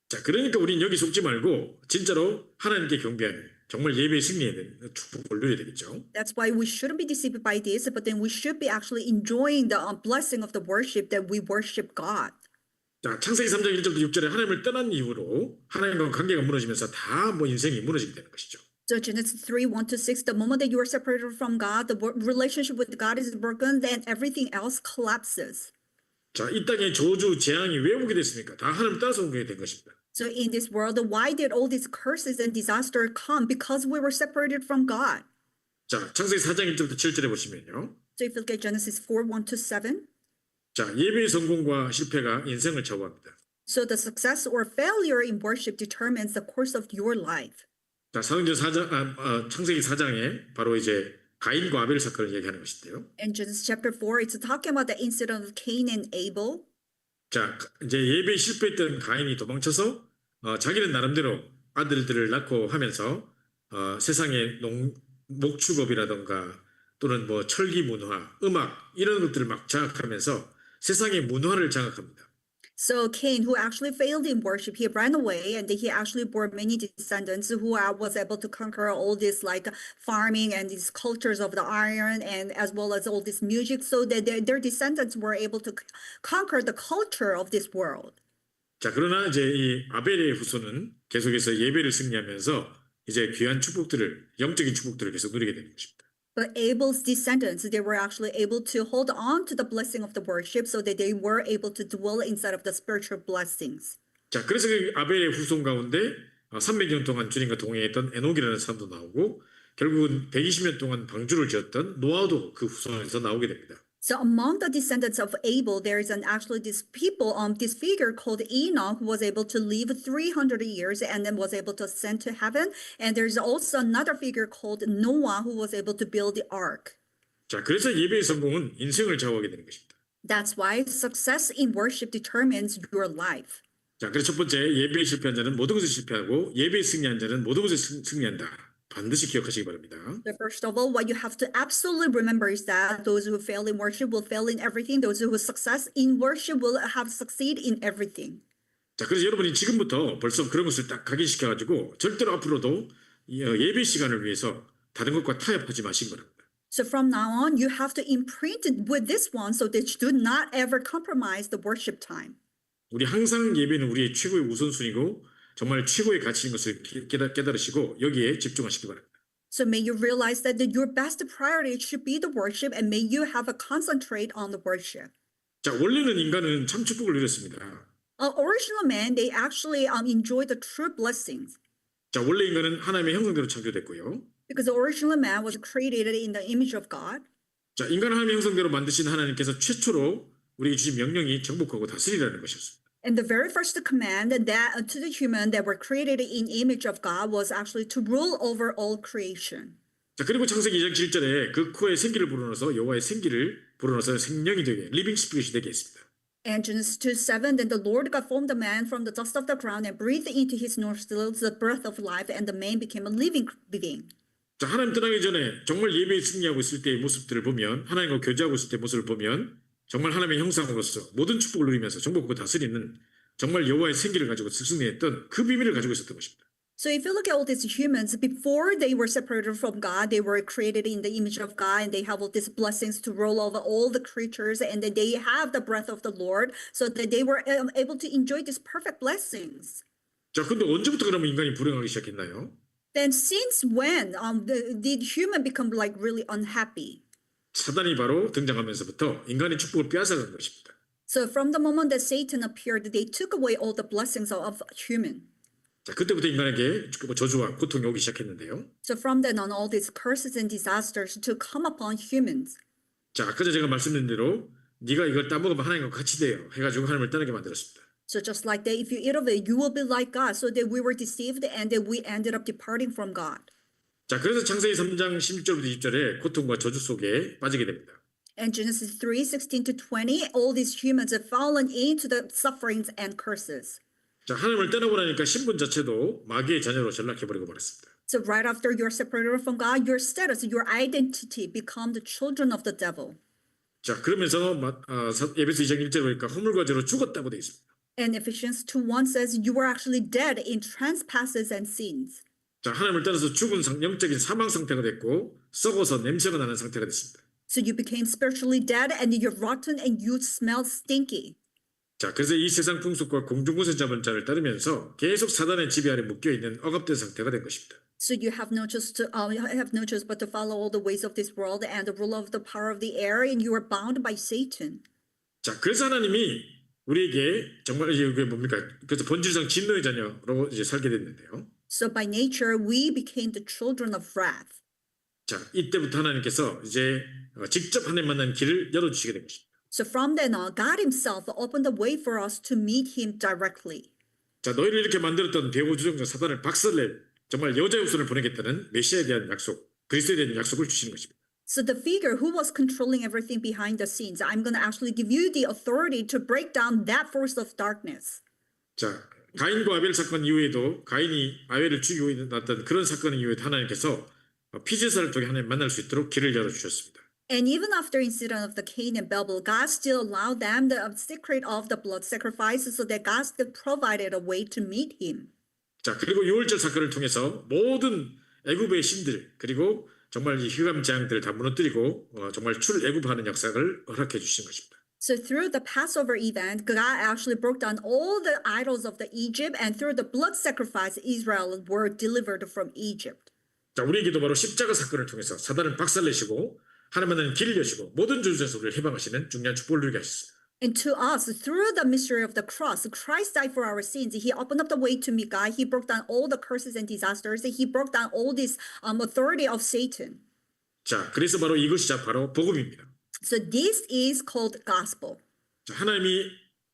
자, 그러니까 우리는 여기 속지 말고 진짜로 하나님께 경배하는 정말 예배의 승리에 대한 축복을 누려야 되겠죠. That's why we shouldn't be deceived by this, but then we should be actually enjoying the blessing of the worship that we worship God. 자, 창세기 3장 1절부터 6절에 하나님을 떠난 이후로 하나님과 관계가 무너지면서 다 뭐 인생이 무너지게 되는 것이죠. So Genesis 3, 1 to 6, the moment that you are separated from God, the relationship with God is broken, then everything else collapses. 자, 이 땅에 저주, 재앙이 왜 오게 됐습니까? 다 하나님을 따라서 오게 된 것입니다. So in this world, why did all these curses and disaster come? Because we were separated from God. 자, 창세기 4장 1절부터 7절에 보시면요. So if you look at Genesis 4, 1 to 7, 자, 예배의 성공과 실패가 인생을 좌우합니다. so the success or failure in worship determines the course of your life. 자, 창세기 4장에 바로 이제 가인과 아벨 사건을 얘기하는 것인데요. In Genesis chapter 4, it's talking about the incident of Cain and Abel. 자, 이제 예배에 실패했던 가인이 도망쳐서 자기는 나름대로 아들들을 낳고 하면서 세상의 목축업이라던가 또는 뭐 철기 문화, 음악 이런 것들을 막 장악하면서 세상의 문화를 장악합니다. So Cain, who actually failed in worship, he ran away, and he actually bore many descendants who was able to conquer all this like farming and these cultures of the iron, and as well as all this music, so that their descendants were able to conquer the culture of this world. 자, 그러나 이제 이 아벨의 후손은 계속해서 예배를 승리하면서 이제 귀한 축복들을 영적인 축복들을 계속 누리게 되는 것입니다. But Abel's descendants, they were actually able to hold on to the blessing of the worship so that they were able to dwell inside of the spiritual blessings. 자, 그래서 그 아벨의 후손 가운데 300년 동안 주님과 동행했던 에녹이라는 사람도 나오고 결국은 120년 동안 방주를 지었던 노아도 그 후손에서 나오게 됩니다. So among the descendants of Abel, there is actually this people, this figure called Enoch, who was able to live 300 years and then was able to ascend to heaven. And there's also another figure called Noah, who was able to build the ark. 자, 그래서 예배의 성공은 인생을 좌우하게 되는 것입니다. That's why success in worship determines your life. 자, 그래서 첫 번째, 예배에 실패한 자는 모든 것을 실패하고 예배에 승리한 자는 모든 것을 승리한다. 반드시 기억하시기 바랍니다. So first of all, what you have to absolutely remember is that those who fail in worship will fail in everything. Those who success in worship will have succeed in everything. 자, 그래서 여러분이 지금부터 벌써 그런 것을 딱 각인시켜가지고 절대로 앞으로도 예배 시간을 위해서 다른 것과 타협하지 마시기 바랍니다. So from now on, you have to imprint it with this one so that you do not ever compromise the worship time. 우리 항상 예배는 우리의 최고의 우선순위고 정말 최고의 가치인 것을 깨달으시고 여기에 집중하시기 바랍니다. So may you realize that your best priority should be the worship and may you have a concentrate on the worship. 자, 원래는 인간은 참 축복을 누렸습니다. Original man, they actually enjoy the true blessings. 자, 원래 인간은 하나님의 형상대로 창조됐고요. Because the original man was created in the image of God. 자, 인간을 하나님의 형상대로 만드신 하나님께서 최초로 우리에게 주신 명령이 정복하고 다스리라는 것이었습니다. And the very first command that to the human that were created in image of God was actually to rule over all creation. 자, 그리고 창세기 2장 7절에 그 코에 생기를 불어넣어서 여호와의 생기를 불어넣어서 생명이 되게 리빙 스피릿이 되게 했습니다. And Genesis 2:7, then the Lord God formed the man from the dust of the ground and breathed into his nostrils the breath of life, and the man became a living being. 자, 하나님 떠나기 전에 정말 예배에 승리하고 있을 때의 모습들을 보면 하나님과 교제하고 있을 때의 모습을 보면 정말 하나님의 형상으로서 모든 축복을 누리면서 정복하고 다스리는 정말 여호와의 생기를 가지고 승리했던 그 비밀을 가지고 있었던 것입니다. So if you look at all these humans, before they were separated from God, they were created in the image of God and they have all these blessings to rule over all the creatures and then they have the breath of the Lord so that they were able to enjoy these perfect blessings. 자, 근데 언제부터 그러면 인간이 불행하기 시작했나요? Then since when did human become like really unhappy? 사단이 바로 등장하면서부터 인간의 축복을 빼앗아간 것입니다. So from the moment that Satan appeared, they took away all the blessings of human. 자, 그때부터 인간에게 저주와 고통이 오기 시작했는데요. So from then on, all these curses and disasters to come upon humans. 자, 아까 제가 말씀드린 대로 네가 이걸 따먹으면 하나님과 같이 돼요 해가지고 하나님을 떠나게 만들었습니다. So just like that, if you eat of it, you will be like God. So that we were deceived and that we ended up departing from God. 자, 그래서 창세기 3장 16절부터 20절에 고통과 저주 속에 빠지게 됩니다. And Genesis 3:16 to 20, all these humans have fallen into the sufferings and curses. 자, 하나님을 떠나고 나니까 신분 자체도 마귀의 자녀로 전락해버리고 말았습니다. So right after you're separated from God, your status, your identity become the children of the devil. 자, 그러면서 에베소 2장 1절에 보니까 허물과 죄로 죽었다고 되어 있습니다. And Ephesians 2:1 says you were actually dead in trespasses and sins. 자, 하나님을 떠나서 죽은 영적인 사망 상태가 됐고 썩어서 냄새가 나는 상태가 됐습니다. So you became spiritually dead and you're rotten and you smell stinky. 자, 그래서 이 세상 풍속과 공중곳을 잡은 자를 따르면서 계속 사단의 지배 아래 묶여 있는 억압된 상태가 된 것입니다. So you have no choice but to follow all the ways of this world and the rule of the power of the air, and you are bound by Satan. 자, 그래서 하나님이 우리에게 정말 이게 뭡니까? 그래서 본질상 진노의 자녀로 이제 살게 됐는데요. So by nature we became the children of wrath. 자, 이때부터 하나님께서 이제 직접 하나님 만나는 길을 열어주시게 된 것입니다. So from then on, God Himself opened the way for us to meet Him directly. 자, 너희를 이렇게 만들었던 배후주정자 사단을 박살내 정말 여자의 후손을 보내겠다는 메시아에 대한 약속, 그리스도에 대한 약속을 주시는 것입니다. So the figure who was controlling everything behind the scenes, I'm going to actually give you the authority to break down that force of darkness. 자, 가인과 아벨 사건 이후에도 가인이 아벨을 죽이고 났던 그런 사건 이후에도 하나님께서 피제사를 통해 하나님 만날 수 있도록 길을 열어주셨습니다. And even after incident of the Cain and Babel, God still allowed them the secret of the blood sacrifices so that God still provided a way to meet Him. 자, 그리고 6월절 사건을 통해서 모든 애굽의 신들 그리고 정말 이 흑암 재앙들을 다 무너뜨리고 정말 출애굽하는 역사를 허락해 주신 것입니다. So through the Passover event, God actually broke down all the idols of the Egypt, and through the blood sacrifice, Israel were delivered from Egypt. 자, 우리에게도 바로 십자가 사건을 통해서 사단을 박살내시고 하나님 만나는 길을 여시고 모든 저주에서 우리를 해방하시는 중요한 축복을 누리게 하셨습니다. And to us, through the mystery of the cross, Christ died for our sins. He opened up the way to meet God. He broke down all the curses and disasters. He broke down all this authority of Satan. 자, 그래서 바로 이것이 바로 복음입니다. So this is called gospel. 자, 하나님이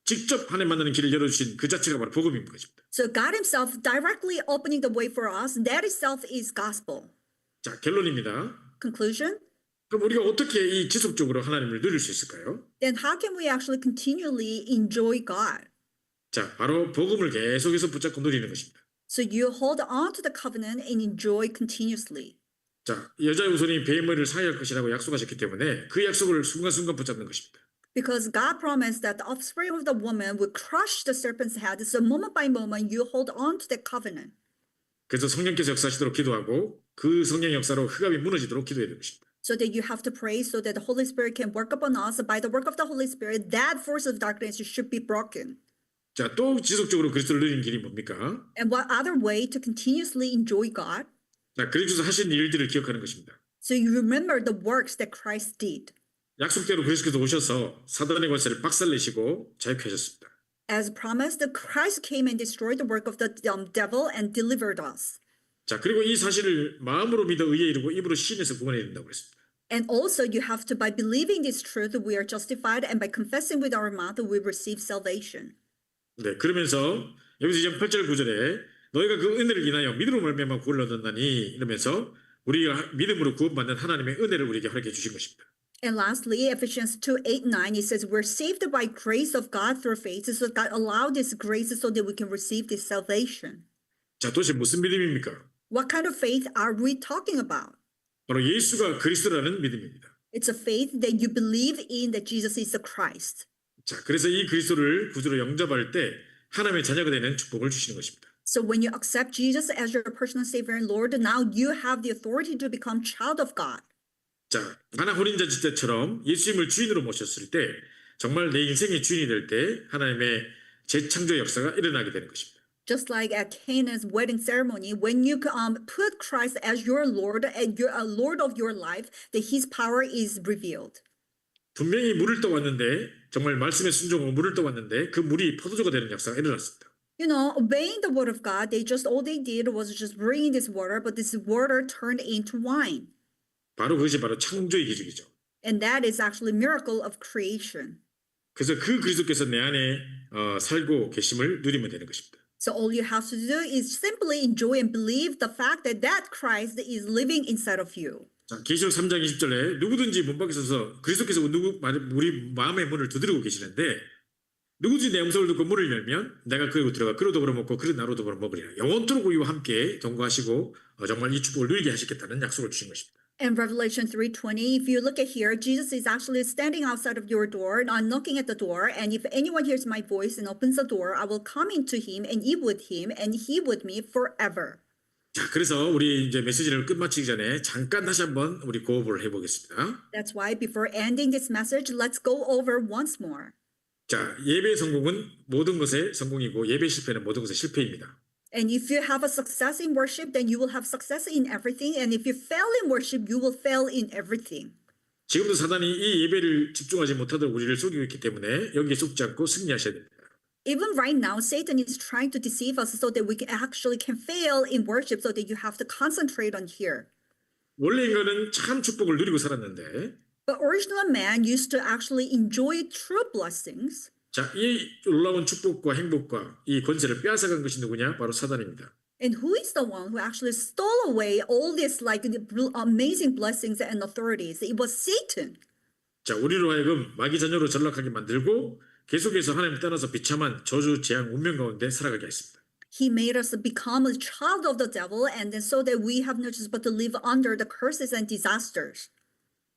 직접 하나님 만나는 길을 열어주신 그 자체가 바로 복음인 것입니다. So God himself directly opening the way for us, that itself is gospel. 자, 결론입니다. Conclusion? 그럼 우리가 어떻게 이 지속적으로 하나님을 누릴 수 있을까요? Then how can we actually continually enjoy God? 자, 바로 복음을 계속해서 붙잡고 누리는 것입니다. So you hold on to the covenant and enjoy continuously. 자, 여자의 후손이 뱀을 사해할 것이라고 약속하셨기 때문에 그 약속을 순간순간 붙잡는 것입니다. Because God promised that the offspring of the woman would crush the serpent's head. So moment by moment, you hold on to that covenant. 그래서 성령께서 역사하시도록 기도하고 그 성령 역사로 흑암이 무너지도록 기도해야 되는 것입니다. So that you have to pray so that the Holy Spirit can work upon us. By the work of the Holy Spirit, that force of darkness should be broken. 자, 또 지속적으로 그리스도를 누리는 길이 뭡니까? And what other way to continuously enjoy God? 자, 그리스도께서 하신 일들을 기억하는 것입니다. So you remember the works that Christ did. 약속대로 그리스도께서 오셔서 사단의 권세를 박살내시고 자유케 하셨습니다. As promised, Christ came and destroyed the work of the devil and delivered us. 자, 그리고 이 사실을 마음으로 믿어 의에 이르고 입으로 시인해서 구원해야 된다고 그랬습니다. And also you have to, by believing this truth, we are justified, and by confessing with our mouth, we receive salvation. 네, 그러면서 여기서 2장 8절 9절에 너희가 그 은혜를 인하여 믿음으로 말미암아 구원을 얻었나니 이러면서 우리가 믿음으로 구원받는 하나님의 은혜를 우리에게 허락해 주신 것입니다. And lastly, Ephesians 2:8-9, it says, we're saved by grace of God through faith. So God allowed this grace so that we can receive this salvation. 자, 도대체 무슨 믿음입니까? What kind of faith are we talking about? 바로 예수가 그리스도라는 믿음입니다. It's a faith that you believe in that Jesus is the Christ. 자, 그래서 이 그리스도를 구주로 영접할 때 하나님의 자녀가 되는 축복을 주시는 것입니다. So when you accept Jesus as your personal Savior and Lord, now you have the authority to become child of God. 자, 가나 혼인잔치 때처럼 예수님을 주인으로 모셨을 때 정말 내 인생의 주인이 될 때 하나님의 재창조의 역사가 일어나게 되는 것입니다. Just like at Canaan's wedding ceremony, when you put Christ as your Lord and you're a Lord of your life, that His power is revealed. 분명히 물을 떠왔는데 정말 말씀에 순종하고 물을 떠왔는데 그 물이 포도주가 되는 역사가 일어났습니다. You know, obeying the word of God, all they did was just bringing this water, but this water turned into wine. 바로 그것이 바로 창조의 기적이죠. And that is actually a miracle of creation. 그래서 그 그리스도께서 내 안에 살고 계심을 누리면 되는 것입니다. So all you have to do is simply enjoy and believe the fact that that Christ is living inside of you. 자, 계시록 3장 20절에 누구든지 문 밖에 서서 그리스도께서 우리 마음의 문을 두드리고 계시는데 누구든지 내 음성을 듣고 문을 열면 내가 그리로 들어가 그로 더불어 먹고 그로 나로 더불어 먹으리라. 영원토록 우리와 함께 동거하시고 정말 이 축복을 누리게 하시겠다는 약속을 주신 것입니다. In Revelation 3:20, if you look at here, Jesus is actually standing outside of your door, knocking at the door, and if anyone hears my voice and opens the door, I will come into him and eat with him and he with me forever. 자, 그래서 우리 이제 메시지를 끝마치기 전에 잠깐 다시 한번 우리 고업을 해보겠습니다. That's why before ending this message, let's go over once more. 자, 예배의 성공은 모든 것의 성공이고 예배 실패는 모든 것의 실패입니다. And if you have a success in worship, then you will have success in everything. And if you fail in worship, you will fail in everything. 지금도 사단이 이 예배를 집중하지 못하도록 우리를 속이고 있기 때문에 여기에 속지 않고 승리하셔야 됩니다. Even right now, Satan is trying to deceive us so that we can fail in worship, so that you have to concentrate on here. 원래 인간은 참 축복을 누리고 살았는데 But original man used to actually enjoy true blessings. 자, 이 놀라운 축복과 행복과 이 권세를 빼앗아간 것이 누구냐? 바로 사단입니다. And who is the one who actually stole away all these like amazing blessings and authorities? It was Satan. 자, 우리로 하여금 마귀 자녀로 전락하게 만들고 계속해서 하나님 떠나서 비참한 저주, 재앙, 운명 가운데 살아가게 했습니다. He made us become a child of the devil, and then so that we have no choice but to live under the curses and disasters.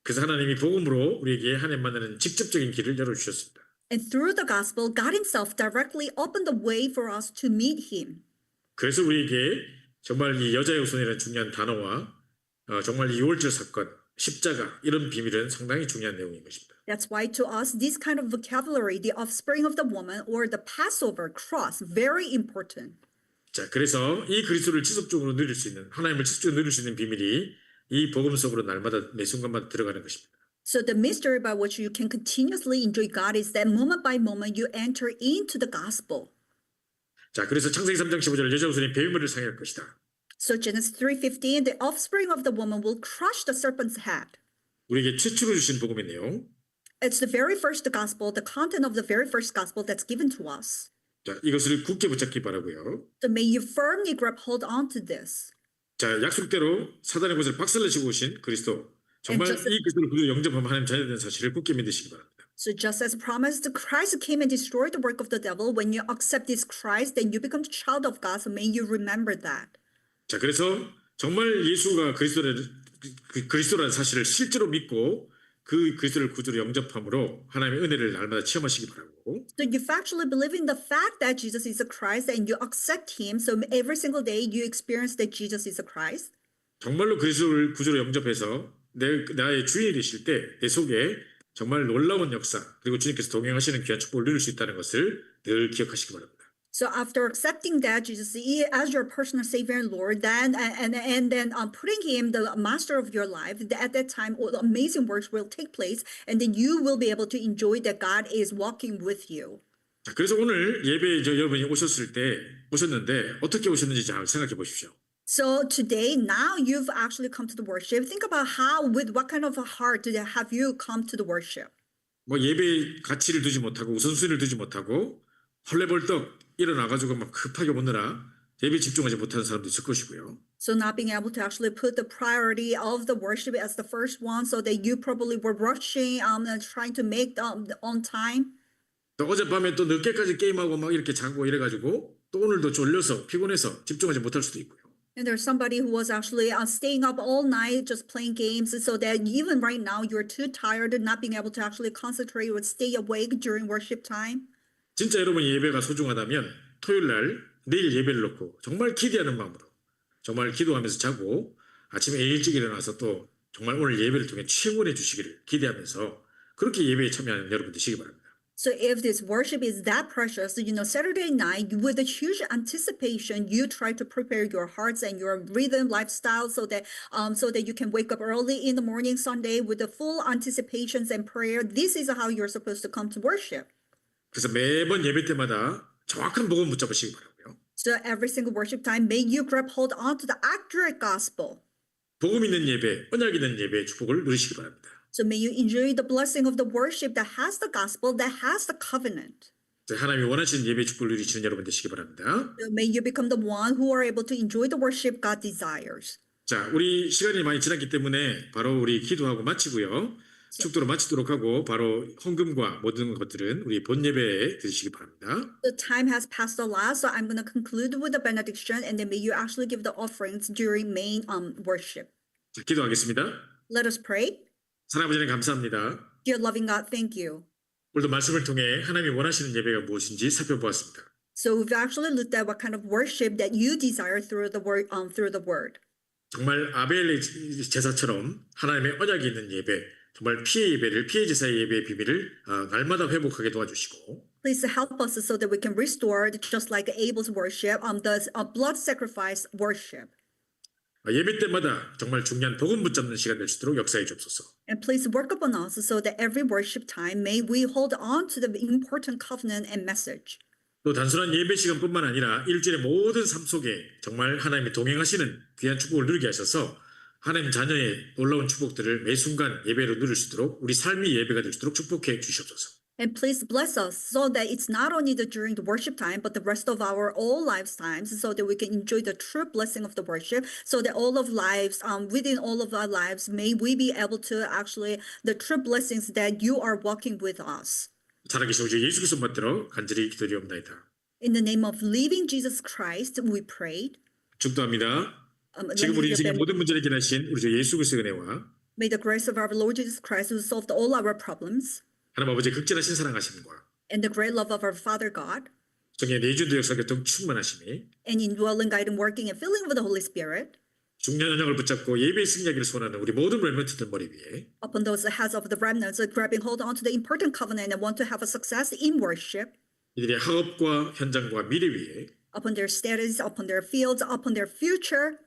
그래서 하나님이 복음으로 우리에게 하나님 만나는 직접적인 길을 열어주셨습니다. And through the gospel, God Himself directly opened the way for us to meet Him. 그래서 우리에게 정말 이 여자의 후손이라는 중요한 단어와 정말 이 6월절 사건, 십자가 이런 비밀은 상당히 중요한 내용인 것입니다. That's why to us, this kind of vocabulary, the offspring of the woman or the Passover cross, very important. 자, 그래서 이 그리스도를 지속적으로 누릴 수 있는 하나님을 지속적으로 누릴 수 있는 비밀이 이 복음 속으로 날마다 매 순간마다 들어가는 것입니다. So the mystery by which you can continuously enjoy God is that moment by moment you enter into the gospel. 자, 그래서 창세기 3장 15절 여자 후손이 뱀을 상할 것이다. So Genesis 3:15, the offspring of the woman will crush the serpent's head. 우리에게 최초로 주신 복음의 내용. It's the very first gospel, the content of the very first gospel that's given to us. 자, 이것을 굳게 붙잡기 바라고요. So may you firmly grab hold onto this. 자, 약속대로 사단의 것을 박살내시고 오신 그리스도. 정말 And just- 이 그리스도를 구주로 영접하면 하나님 자녀된 사실을 굳게 믿으시기 바랍니다. So just as promised, Christ came and destroyed the work of the devil. When you accept this Christ, then you become a child of God. So may you remember that. 자, 그래서 정말 예수가 그리스도라는 사실을 실제로 믿고 그 그리스도를 구주로 영접함으로 하나님의 은혜를 날마다 체험하시기 바라고. So you factually believe in the fact that Jesus is a Christ and you accept him. So every single day you experience that Jesus is a Christ. 정말로 그리스도를 구주로 영접해서 나의 주인이 되실 때 내 속에 정말 놀라운 역사 그리고 주님께서 동행하시는 귀한 축복을 누릴 수 있다는 것을 늘 기억하시기 바랍니다. So after accepting that Jesus as your personal Savior and Lord, then and then putting Him the Master of your life, at that time all the amazing works will take place, and then you will be able to enjoy that God is walking with you. 자, 그래서 오늘 예배에 여러분이 오셨는데 어떻게 오셨는지 잘 생각해 보십시오. So today, now you've actually come to the worship. Think about with what kind of a heart have you come to the worship? 뭐 예배에 가치를 두지 못하고 우선순위를 두지 못하고 헐레벌떡 일어나가지고 막 급하게 오느라 예배에 집중하지 못하는 사람도 있을 것이고요. So not being able to actually put the priority of the worship as the first one, so that you probably were rushing and trying to make on time. 또 어젯밤에 또 늦게까지 게임하고 막 이렇게 자고 이래가지고 또 오늘도 졸려서 피곤해서 집중하지 못할 수도 있고요. And there's somebody who was actually staying up all night just playing games, so that even right now you're too tired and not being able to actually concentrate or stay awake during worship time. 진짜 여러분이 예배가 소중하다면 토요일 날 내일 예배를 놓고 정말 기대하는 마음으로 정말 기도하면서 자고 아침에 일찍 일어나서 또 정말 오늘 예배를 통해 최고해 주시기를 기대하면서 그렇게 예배에 참여하는 여러분 되시기 바랍니다. So if this worship is that precious, Saturday night with a huge anticipation, you try to prepare your hearts and your rhythm lifestyle so that you can wake up early in the morning Sunday with the full anticipations and prayer. This is how you're supposed to come to worship. 그래서 매번 예배 때마다 정확한 복음 붙잡으시기 바라고요. So every single worship time, may you grab hold onto the accurate gospel. 복음 있는 예배, 언약 있는 예배의 축복을 누리시기 바랍니다. So may you enjoy the blessing of the worship that has the gospel, that has the covenant. 하나님이 원하시는 예배 축복을 누리시는 여러분 되시기 바랍니다. So may you become the one who are able to enjoy the worship God desires. 자, 우리 시간이 많이 지났기 때문에 바로 우리 기도하고 마치고요. 축도로 마치도록 하고 바로 헌금과 모든 것들은 우리 본 예배에 드리시기 바랍니다. The time has passed a lot, so I'm going to conclude with the benediction, and then may you actually give the offerings during main worship. 자, 기도하겠습니다. Let us pray. 하나님 아버지 감사합니다. Dear loving God, thank you. 오늘도 말씀을 통해 하나님이 원하시는 예배가 무엇인지 살펴보았습니다. So we've actually looked at what kind of worship that you desire through the word. 정말 아벨의 제사처럼 하나님의 언약이 있는 예배, 정말 피의 제사의 예배의 비밀을 날마다 회복하게 도와주시고 Please help us so that we can restore, just like Abel's worship, the blood sacrifice worship. 예배 때마다 정말 중요한 복음 붙잡는 시간 될 수 있도록 역사해 주옵소서. And please work upon us so that every worship time may we hold on to the important covenant and message. 또 단순한 예배 시간뿐만 아니라 일주일의 모든 삶 속에 정말 하나님이 동행하시는 귀한 축복을 누리게 하셔서 하나님 자녀의 놀라운 축복들을 매 순간 예배로 누릴 수 있도록 우리 삶이 예배가 될 수 있도록 축복해 주시옵소서. And please bless us so that it's not only during the worship time, but the rest of our all lives times, so that we can enjoy the true blessing of the worship, so that all of lives, within all of our lives, may we be able to actually, the true blessings that you are walking with us. 살아계신 우리 예수 그리스도 받들어 간절히 기도드리옵나이다. In the name of living Jesus Christ, we prayed. 축도합니다. 지금 우리 인생의 모든 문제를 해결하신 우리 주 예수 그리스도의 은혜와 May the grace of our Lord Jesus Christ, who solved all our problems, 하나님 아버지의 극진하신 사랑하심과 and the great love of our Father God, 성령의 내주도 역사 교통 충만하심이 and indwelling, guiding, working, and filling with the Holy Spirit, 중요한 언약을 붙잡고 예배의 승리하기를 소원하는 우리 모든 렘넌트들 머리 위에 upon those heads of the remnants, grabbing hold onto the important covenant and want to have a success in worship, 이들의 학업과 현장과 미래 위에 upon their status, upon their fields, upon their future,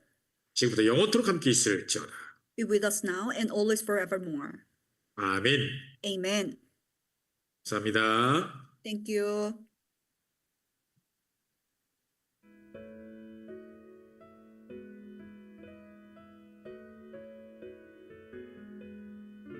지금부터 영원토록 함께 있을지어다. be with us now and always forevermore. 아멘. Amen. 감사합니다. Thank you.